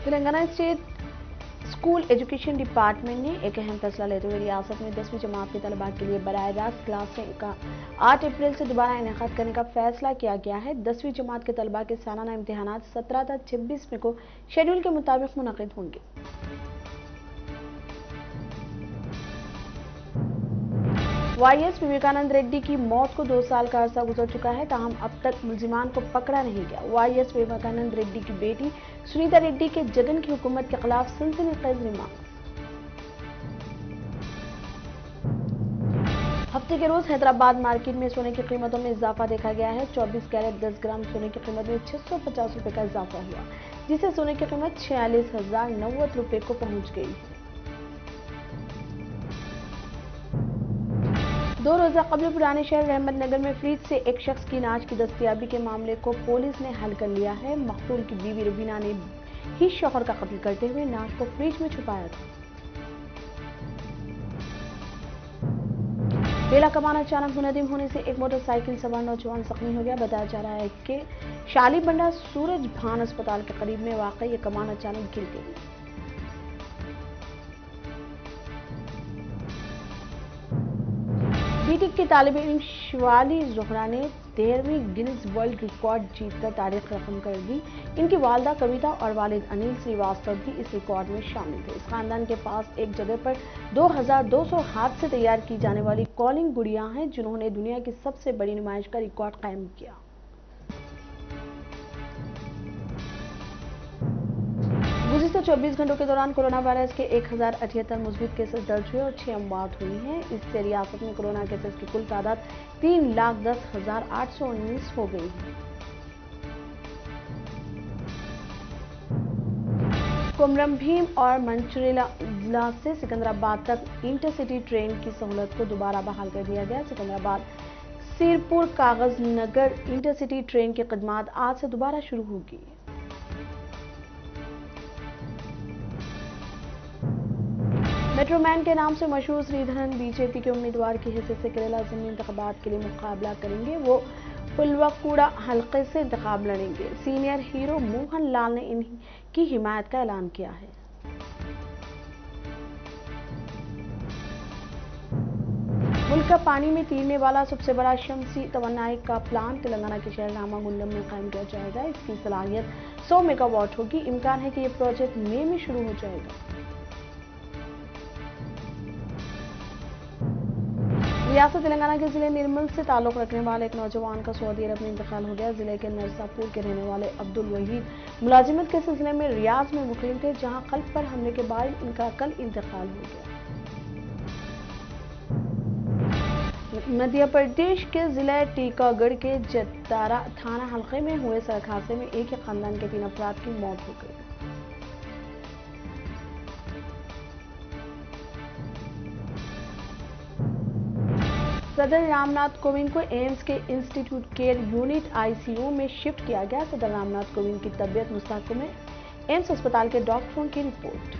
Telangana state school education department ने एक अहम फैसला लेते हुए रियासत में 10वीं जमात के तलबा के लिए बराह रास्त क्लासें का 8 अप्रैल से दोबारा इनेकाद करने का फैसला किया गया है। 10वीं जमात के तलबा के सालाना इम्तिहानात 17 था 26 में को शेड्यूल के मुताबिक मुनक़िद होंगे। वाईएस विवेकानंद रेड्डी की मौत को 2 साल का अरसा गुजर चुका है, ताहम अब तक मुल्जिमान को पकड़ा नहीं गया। वाईएस विवेकानंद रेड्डी की बेटी सुनीता रेड्डी के जगन की हुकूमत के खिलाफ सनसनीखेज रिमार्क्स। हफ्ते के रोज हैदराबाद मार्केट में सोने की कीमतों में इजाफा देखा गया है। 24 कैरेट 10 ग्राम सोने की कीमत में 650 रुपए का इजाफा हुआ, जिससे सोने की कीमत 46,090 रुपए को पहुंच गई है। 2 रोजा कबल पुराने शहर अहमदनगर में फ्रिज से एक शख्स की नाश की दस्तयाबी के मामले को पुलिस ने हल कर लिया है। मकतूल की बीवी रुबीना ने ही शौहर का कत्ल करते हुए नाश को फ्रिज में छुपाया था। बेला कमान अचानक मुनहदिम होने से एक मोटरसाइकिल सवार नौजवान जख्मी हो गया। बताया जा रहा है कि शालीबंडा सूरज भान अस्पताल के करीब में वाक़ ये कमान अचानक गिर गई। बीटेक की तालिब इल्म शिवाली जोहरा ने 13वीं गिनीज वर्ल्ड रिकॉर्ड जीतकर तारीख रकम कर दी। इनकी वालिदा कविता और वालिद अनिल श्रीवास्तव भी इस रिकॉर्ड में शामिल थे। इस खानदान के पास एक जगह पर 2200 हाथ से तैयार की जाने वाली कॉलिंग गुड़ियां हैं, जिन्होंने दुनिया की सबसे बड़ी नुमाइश का रिकॉर्ड कायम किया। गुज़िश्ता 24 घंटों के दौरान कोरोना वायरस के 1078 मुस्बित केसेस दर्ज हुए और 6 अमवात हुई हैं। इससे रियासत में कोरोना केसेस की कुल तादाद 3,10,819 हो गई है। कुमरम भीम और मंचरेला से सिकंदराबाद तक इंटरसिटी ट्रेन की सहूलत को दोबारा बहाल कर दिया गया। सिकंदराबाद सिरपुर कागज नगर इंटरसिटी ट्रेन की खिदमत आज से दोबारा शुरू होगी। मेट्रोमैन के नाम से मशहूर श्रीधरन बीजेपी के उम्मीदवार की हैसियत से केरला ज़मीनी इंतखाबात के लिए मुकाबला करेंगे। वो पुलवकुड़ा हल्के से इंतखाब लड़ेंगे। सीनियर हीरो मोहन लाल ने इनकी हिमायत का ऐलान किया है। मुल्क का पानी में तैरने वाला सबसे बड़ा शमसी तवन्नाई का प्लांट तेलंगाना के शहर रामागुंडम में कायम किया जाएगा। इसकी सलाहियत 100 मेगावाट होगी। इम्कान है कि यह प्रोजेक्ट मई में शुरू हो जाएगा। रियासत तेलंगाना के जिले निर्मल से ताल्लुक रखने वाले एक नौजवान का सऊदी अरब में इंतकाल हो गया। जिले के नरसापुर के रहने वाले अब्दुल वहीद मुलाजिमत के सिलसिले में रियाज में मुकीम थे, जहां कल्ब पर हमले के बाद इनका कल इंतकाल हो गया। मध्य प्रदेश के जिले टीकागढ़ के जतारा थाना हल्के में हुए सड़क हादसे में एक ही खानदान के 3 अफराद की मौत हो गई। सदर रामनाथ कोविंद को एम्स के इंस्टीट्यूट केयर यूनिट आईसीयू में शिफ्ट किया गया। सदर रामनाथ कोविंद की तबीयत मुस्तहकम है, एम्स अस्पताल के डॉक्टरों की रिपोर्ट।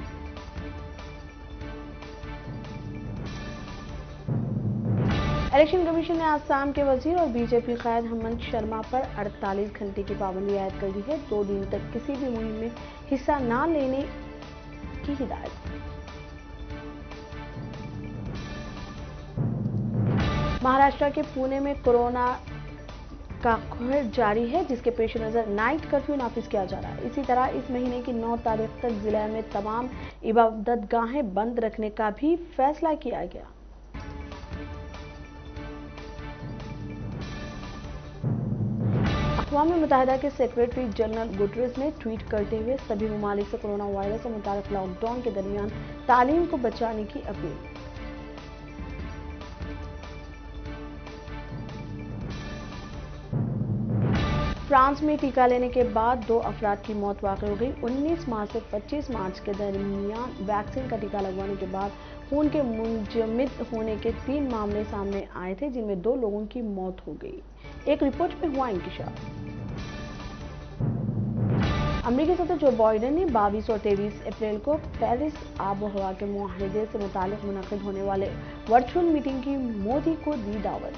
इलेक्शन कमीशन ने आसाम के वजीर और बीजेपी कायद हेमंत शर्मा पर 48 घंटे की पाबंदी आयद कर दी है। 2 दिन तक किसी भी मुहिम में हिस्सा न लेने की हिदायत। महाराष्ट्र के पुणे में कोरोना का कहर जारी है, जिसके पेश नजर नाइट कर्फ्यू नाफिज किया जा रहा है। इसी तरह इस महीने की 9 तारीख तक जिले में तमाम इबादतगाहें बंद रखने का भी फैसला किया गया। अक़वाम मुत्तहिदा के सेक्रेटरी जनरल गुटरेस ने ट्वीट करते हुए सभी ममालिक से कोरोना वायरस से मुताल्लिक़ लॉकडाउन के दरमियान तालीम को बचाने की अपील। फ्रांस में टीका लेने के बाद 2 अफराद की मौत वाक़ई हो गई। 19 मार्च से 25 मार्च के दरमियान वैक्सीन का टीका लगवाने के बाद खून के मुंजमद होने के 3 मामले सामने आए थे, जिनमें 2 लोगों की मौत हो गई। एक रिपोर्ट में हुआ इंकशाफ। अमेरिकी सदर जो बाइडेन ने 22 और 23 अप्रैल को पेरिस आबो हवा के मुआहदे से मुताल्लिक़ मुनक़िद होने वाले वर्चुअल मीटिंग की मोदी को दी दावत।